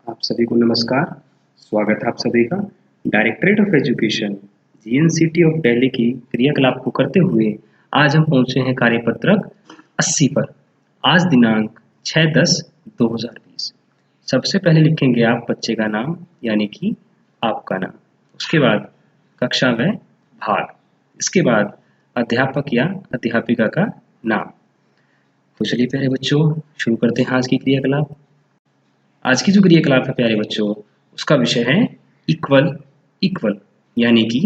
आप सभी को नमस्कार। स्वागत है आप सभी का directorate of education GNCT of Delhi की क्रियाकलाप को करते हुए आज हम पहुंचे हैं कार्यपत्रक 80 पर। आज दिनांक 6/10/2020। सबसे पहले लिखेंगे आप बच्चे का नाम यानी कि आपका नाम, उसके बाद कक्षा व भाग, इसके बाद अध्यापक या अध्यापिका का नाम। तो चलिए प्यारे बच्चों शुरू करते हैं आज की क्रियाकलाप। आज की जो क्रियाकलाप है प्यारे बच्चों, उसका विषय है इक्वल इक्वल यानी कि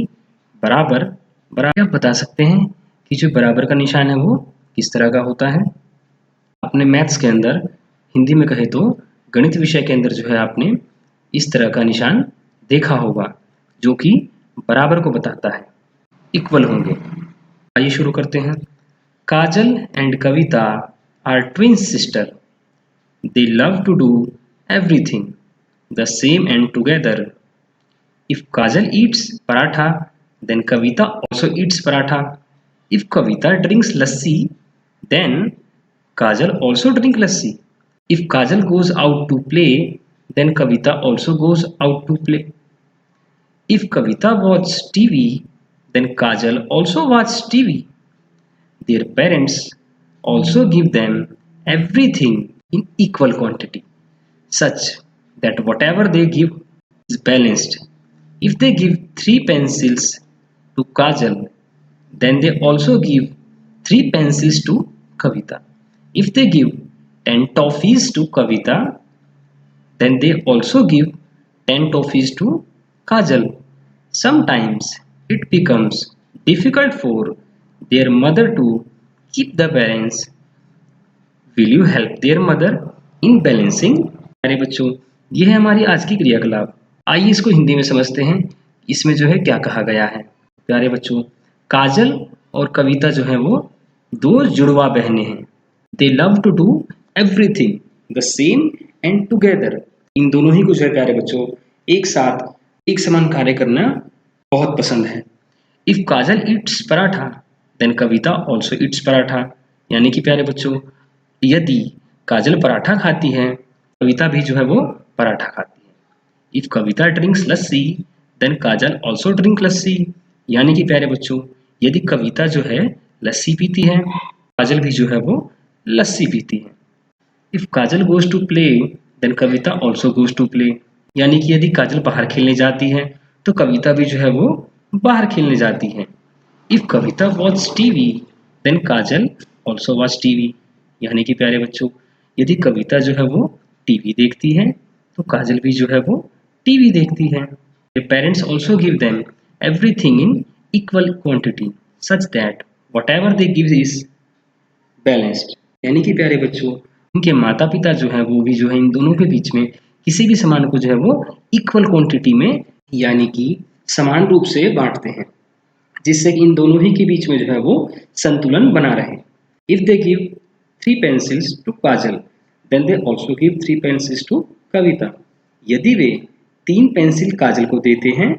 बराबर बराबर। आप बता सकते हैं कि जो बराबर का निशान है वो किस तरह का होता है? अपने मैथ्स के अंदर, हिंदी में कहे तो गणित विषय के अंदर जो है आपने इस तरह का निशान देखा होगा जो कि बराबर को बताता है, इक्वल होंगे। आइए शुरू करते हैं। Kajal and Kavita are twin sister. They love to do everything the same and together. If Kajal eats paratha, then Kavita also eats paratha. If Kavita drinks lassi, then Kajal also drinks lassi. If Kajal goes out to play, then Kavita also goes out to play. If Kavita watches TV, then Kajal also watches TV. Their parents also give them everything in equal quantity, such that whatever they give is balanced. If they give 3 pencils to Kajal, then they also give 3 pencils to Kavita. If they give 10 toffees to Kavita, then they also give 10 toffees to Kajal. Sometimes it becomes difficult for their mother to keep the balance. Will you help their mother in balancing? अरे बच्चों, ये है हमारी आज की क्रियाकलाप। आइए इसको हिंदी में समझते हैं, इसमें जो है क्या कहा गया है। प्यारे बच्चों, काजल और कविता जो है वो दो जुड़वा बहनें हैं। They love to do everything the same and together. इन दोनों ही को जो है प्यारे बच्चों एक साथ एक समान कार्य करना बहुत पसंद है। If Kajal eats paratha then Kavita also eats paratha. यानी कि प्यारे बच्चों, यदि काजल पराठा खाती है, कविता भी जो है वो पराठा खाती है। If Kavita drinks lassi then Kajal also drink lassi. यानी कि प्यारे बच्चों, यदि कविता जो है लस्सी पीती है, काजल भी जो है वो लस्सी पीती है। If Kajal goes to play then Kavita also goes to play. यानी कि यदि काजल बाहर खेलने जाती है तो कविता भी जो है वो बाहर खेलने जाती है। If Kavita watch TV then Kajal also watch TV. यानी कि प्यारे बच्चों, यदि कविता जो है वो टीवी देखती है तो काजल भी जो है वो टीवी देखती है। Parents also give them everything in equal quantity such that whatever they give is balanced. यानी कि प्यारे बच्चों, उनके माता पिता जो है वो भी जो है इन दोनों के बीच में किसी भी सामान को जो है वो इक्वल क्वांटिटी में यानी कि समान रूप से बांटते हैं, जिससे कि इन दोनों ही के बीच में जो है वो संतुलन बना रहे। If they give 3 pencils to Kajal then they also give 3 pencils to Kavita. यदि वे 3 पेंसिल काजल को देते हैं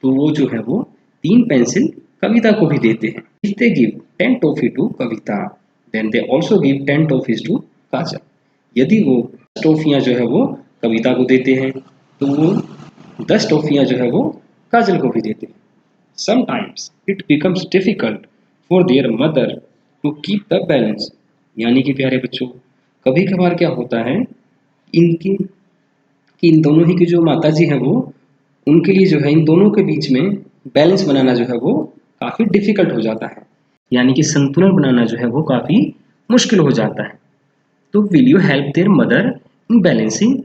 तो वो जो है वो 3 पेंसिल कविता को भी देते हैं। If they give 10 toffee to Kavita then they also give 10 toffees to Kajal. यदि वो 10 टॉफियाँ जो है वो कविता को देते हैं तो वो 10 टॉफियाँ जो है वो काजल को भी देते हैं। Sometimes it becomes difficult for their mother to keep the balance। यानी कि प्यारे बच्चों, कभी कभार क्या होता है इनकी कि इन दोनों ही की जो माता जी हैं वो उनके लिए जो है इन दोनों के बीच में बैलेंस बनाना जो है वो काफ़ी डिफिकल्ट हो जाता है। यानी कि संतुलन बनाना जो है वो काफ़ी मुश्किल हो जाता है। तो will you help there mother in balancing?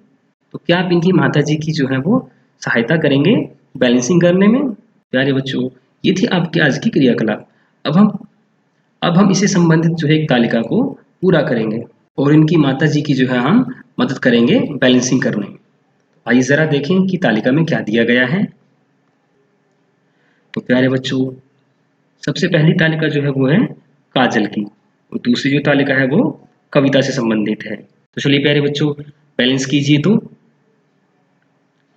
तो क्या आप इनकी माता जी की जो है वो सहायता करेंगे बैलेंसिंग करने में? प्यारे बच्चों, ये थी आपकी आज की क्रियाकलाप। अब हम इसे संबंधित जो है एक तालिका को पूरा करेंगे और इनकी माता जी की जो है हम मदद करेंगे बैलेंसिंग करने में। आइए जरा देखें कि तालिका में क्या दिया गया है। तो प्यारे बच्चों, सबसे पहली तालिका जो है वो है काजल की और दूसरी जो तालिका है वो कविता से संबंधित है। तो चलिए प्यारे बच्चों बैलेंस कीजिए। तो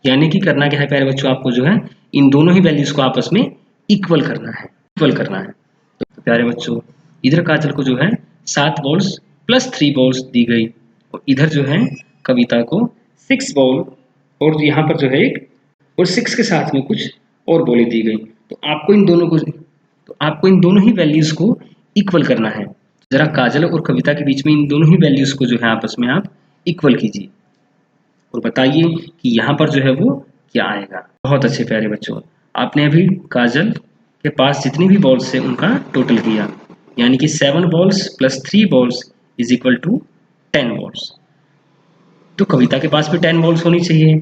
यानी कि करना क्या है प्यारे बच्चों, आपको जो है इन दोनों ही वैल्यूज को आपस में इक्वल करना है। तो प्यारे बच्चों, इधर काजल को जो है 7 बॉल्स प्लस 3 बॉल्स दी गई और इधर जो है कविता को 6 बॉल और यहाँ पर जो है एक और 6 के साथ में कुछ और बॉलें दी गई, तो आपको इन दोनों ही वैल्यूज को इक्वल करना है। जरा काजल और कविता के बीच में इन दोनों ही वैल्यूज को जो है आपस में आप इक्वल कीजिए और बताइए कि यहाँ पर जो है वो क्या आएगा। बहुत अच्छे प्यारे बच्चों, आपने अभी काजल के पास जितनी भी बॉल्स है उनका टोटल किया, यानी कि 7 balls plus 3 balls is equal to 10 balls. तो कविता के पास भी 10 बॉल्स होनी चाहिए।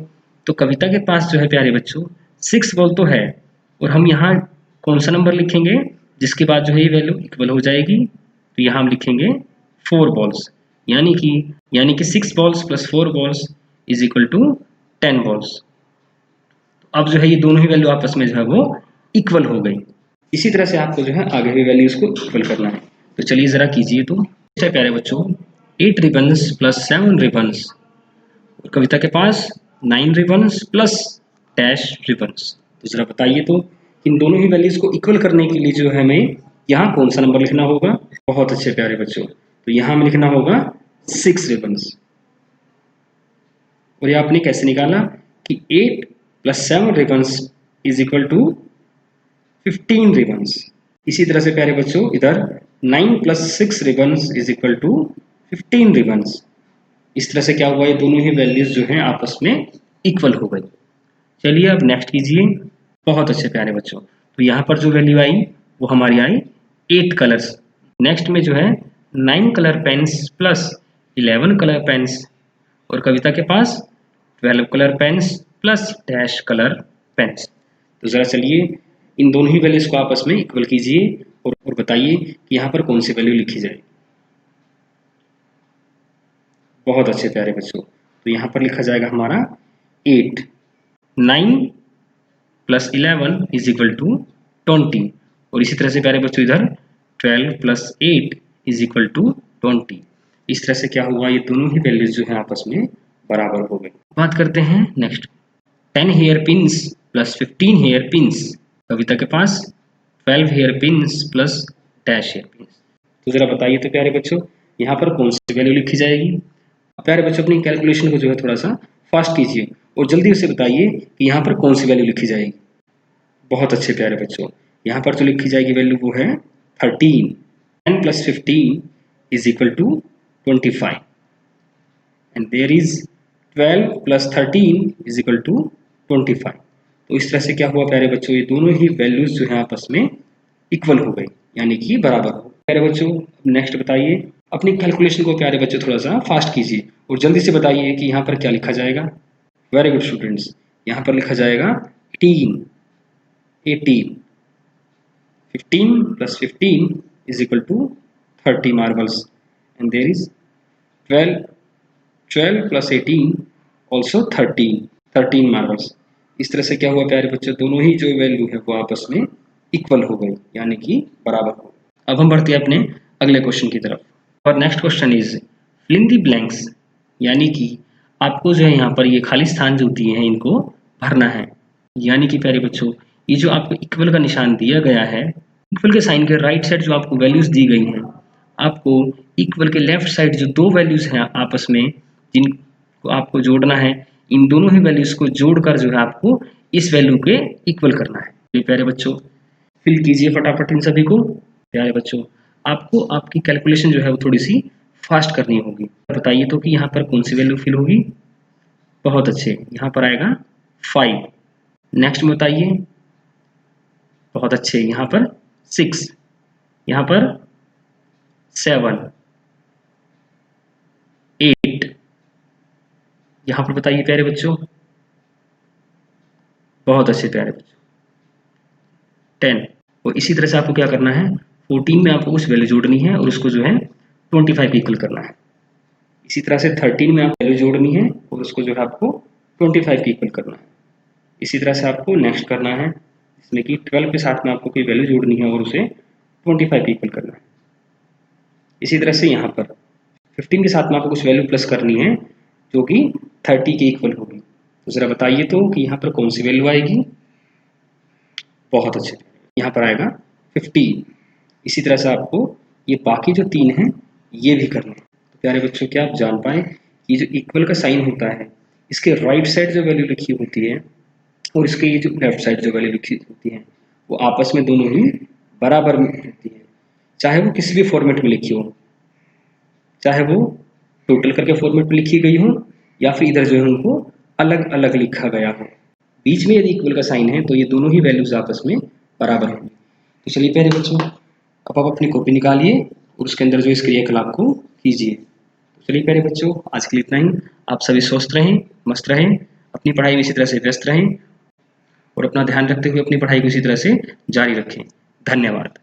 तो कविता के पास जो है प्यारे बच्चों 6 बॉल तो है, और हम यहाँ कौन सा नंबर लिखेंगे जिसके बाद जो है ये वैल्यू इक्वल हो जाएगी, तो यहाँ हम लिखेंगे 4 बॉल्स, यानी कि 6 balls plus 4 balls is equal to 10 balls. तो अब जो है ये दोनों ही वैल्यू आपस में जो है वो इक्वल हो गई। इसी तरह से आपको जो है आगे भी वैल्यूज को इक्वल करना है। तो चलिए जरा कीजिए। तो प्यारे बच्चों 8 रिबन्स प्लस 7 रिबन्स, कविता के पास 9 रिबन्स प्लस डैश रिबन्स। तो जरा बताइए तो इन दोनों ही वैल्यूज को इक्वल करने के लिए जो है हमें यहाँ कौन सा नंबर लिखना होगा। बहुत अच्छे प्यारे बच्चों, तो यहाँ हमें लिखना होगा 6 रिबन्स। और ये आपने कैसे निकाला कि 8 plus 7 ribbons is equal to 15 ribbons. इसी तरह से प्यारे बच्चों इधर 9 plus 6 ribbons is equal to 15 ribbons. इस तरह से क्या हुआ, ये दोनों ही वैल्यूज जो हैं आपस में इक्वल हो गई। चलिए अब नेक्स्ट कीजिए। बहुत अच्छे प्यारे बच्चों, तो यहाँ पर जो वैल्यू आई वो हमारी आई 8 कलर्स। नेक्स्ट में जो है 9 colour pens plus 11 colour pens, और कविता के पास 12 colour pens plus dash colour pens. तो ज़रा चलिए इन दोनों ही वैल्यूज को आपस में इक्वल कीजिए और बताइए कि यहाँ पर कौन सी वैल्यू लिखी जाए। बहुत अच्छे प्यारे बच्चों, तो यहाँ पर लिखा जाएगा हमारा 8। 9 प्लस 11 इज इक्वल टू 20, और इसी तरह से प्यारे बच्चों इधर 12 प्लस 8 इज इक्वल टू 20। इस तरह से क्या हुआ, ये दोनों ही वैल्यूज जो है आपस में बराबर हो गई। बात करते हैं next 10 hair pins plus 15 hair pins, Kavita के पास 12 hair pins plus dash hair pins. तो जरा बताइए तो प्यारे बच्चों यहाँ पर कौन सी वैल्यू लिखी जाएगी। प्यारे बच्चों अपनी कैलकुलेशन को जो है थोड़ा सा फास्ट कीजिए और जल्दी उसे बताइए कि यहाँ पर कौन सी वैल्यू लिखी जाएगी। बहुत अच्छे प्यारे बच्चों, यहाँ पर जो लिखी जाएगी वैल्यू वो है 13। 10 plus 15 is equal to 25 and there is 12 plus 13 is equal to 25। तो इस तरह से क्या हुआ प्यारे बच्चों, ये दोनों ही वैल्यूज जो है आपस में इक्वल हो गई, यानी कि बराबर हो। प्यारे बच्चों नेक्स्ट बताइए, अपनी कैलकुलेशन को प्यारे बच्चों थोड़ा सा फास्ट कीजिए और जल्दी से बताइए कि यहाँ पर क्या लिखा जाएगा। वेरी गुड स्टूडेंट्स, यहाँ पर लिखा जाएगा 18। 15 plus 15 is equal to 30 marbles and there is 12 plus 18 also 13 marbles. इस तरह से क्या हुआ प्यारे बच्चों, दोनों ही जो वैल्यू है वो आपस में इक्वल हो गई, यानी कि बराबर हो। अब हम बढ़ते हैं अपने अगले क्वेश्चन की तरफ, और next question is fill in the blanks, यानी कि आपको जो है यहाँ पर ये खाली स्थान जो दिए हैं इनको भरना है। यानी कि प्यारे बच्चों ये जो आपको इक्वल का निशान दिया गया है, इक्वल के साइन के राइट साइड जो आपको वैल्यूज दी गई हैं, आपको इक्वल के लेफ्ट साइड जो दो वैल्यूज हैं आपस में जिनको आपको जोड़ना है, इन दोनों ही वैल्यूज को जोड़कर जो है आपको इस वैल्यू के इक्वल करना है। ये प्यारे बच्चों फिल कीजिए फटाफट इन सभी को। प्यारे बच्चों आपको आपकी कैलकुलेशन जो है वो थोड़ी सी फास्ट करनी होगी। बताइए तो कि यहाँ पर कौन सी वैल्यू फिल होगी। बहुत अच्छे, यहाँ पर आएगा 5। नेक्स्ट में बताइए, बहुत अच्छे, यहाँ पर 6, यहाँ पर 7, 8, यहाँ पर बताइए प्यारे बच्चों, बहुत अच्छे प्यारे बच्चों 10। और इसी तरह से आपको क्या करना है, 14 में आपको कुछ वैल्यू जोड़नी है और उसको जो है 25 इक्वल करना है। इसी तरह से 13 में आप वैल्यू जोड़नी है और उसको जो है आपको 25 की इक्वल करना है। इसी तरह से आपको नेक्स्ट करना है, इसमें कि 12 के साथ में आपको कोई वैल्यू जोड़नी है और उसे 25 की इक्वल करना है। इसी तरह से यहाँ पर 15 के साथ में आपको कुछ वैल्यू प्लस करनी है जो कि 30 के इक्वल होगी। तो ज़रा बताइए तो कि यहाँ पर कौन सी वैल्यू आएगी। बहुत अच्छे, यहाँ पर आएगा 15। इसी तरह से आपको ये बाकी जो 3 हैं ये भी करने हैं। तो प्यारे बच्चों क्या आप जान पाए कि जो इक्वल का साइन होता है इसके राइट साइड जो वैल्यू लिखी होती है और इसके ये जो लेफ्ट साइड जो वैल्यू लिखी होती है वो आपस में दोनों ही बराबर में होती है, चाहे वो किसी भी फॉर्मेट में लिखी हो, चाहे वो टोटल करके फॉर्मेट में लिखी गई हो या फिर इधर जो है उनको अलग अलग लिखा गया हो। बीच में यदि इक्वल का साइन है तो ये दोनों ही वैल्यूज आपस में बराबर होंगी। तो चलिए प्यारे बच्चों, अब आप अपनी कॉपी निकालिए और उसके अंदर जो इस क्रियाकलाप को कीजिए। तो चलिए प्यारे बच्चों, आज के लिए इतना ही। आप सभी स्वस्थ रहें, मस्त रहें, अपनी पढ़ाई में इसी तरह से व्यस्त रहें और अपना ध्यान रखते हुए अपनी पढ़ाई को इसी तरह से जारी रखें। धन्यवाद।